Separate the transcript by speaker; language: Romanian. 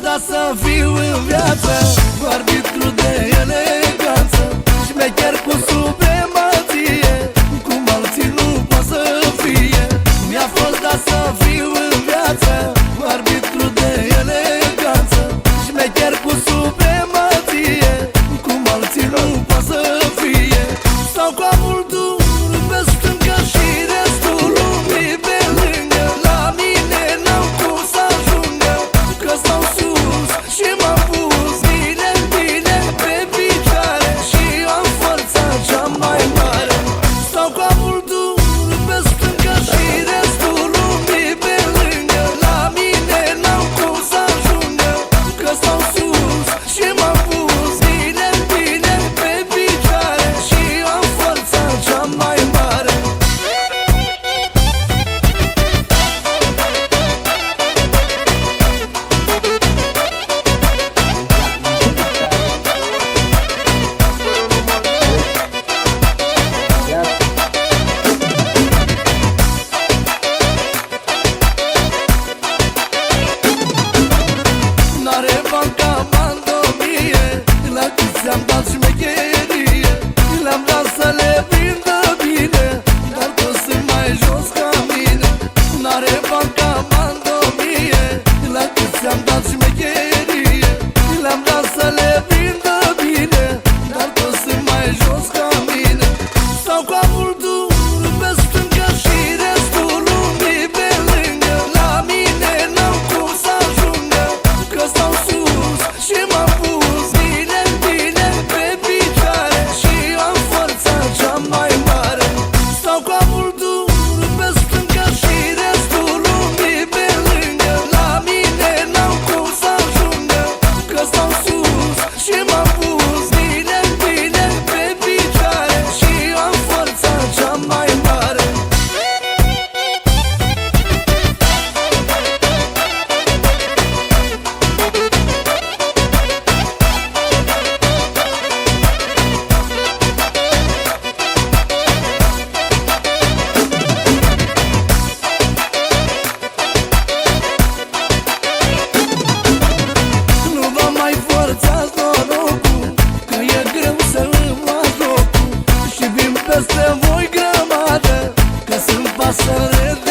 Speaker 1: dat să fiu în viață arbitru de eleganță, șmecher cu supremație, cum alții nu pot să fie. Mi-a fost dat să fiu în viață arbitru de eleganță, șmecher cu supremație, cum alții nu pot să fie. Stau cu amul dur pe stânga și restul lumii pe lângă. La mine n-au cum să ajungă, că stau sus și m-am pus bine, bine pe picioare și am forța cea mai mare. Stau cu amul dur pe stânga și restul lumii pe lângă. La mine n-au cum să ajungă, că stau sus și m-am pus bine, bine pe picioare și am forța cea mai mare. N-are banca mandomie, la cât ți-am dat șmecherie, le-am dat să le prindă bine, dar toți sunt mai jos ca mine. N-are banca mandomie, la cât ți-am dat șmecherie, le-am dat să le prindă bine, dar toți sunt mai jos ca mine. Stau cu amul dur pe stânga și restul lumii pe lângă. La mine n-au cum să ajungă, că stau sus și m-am pus bine, bine pe picioare și am forța cea mai mare. Stau cu amul dur pe stânga și restul lumii pe lângă. La mine n-au cum să ajungă, că stau sus și m-am pus bine, bine pe picioare și am forța cea mai mare. Nu vă mai forțați norocul, că e greu să îmi luați locul, și vin peste voi grămadă, că sunt pasăre de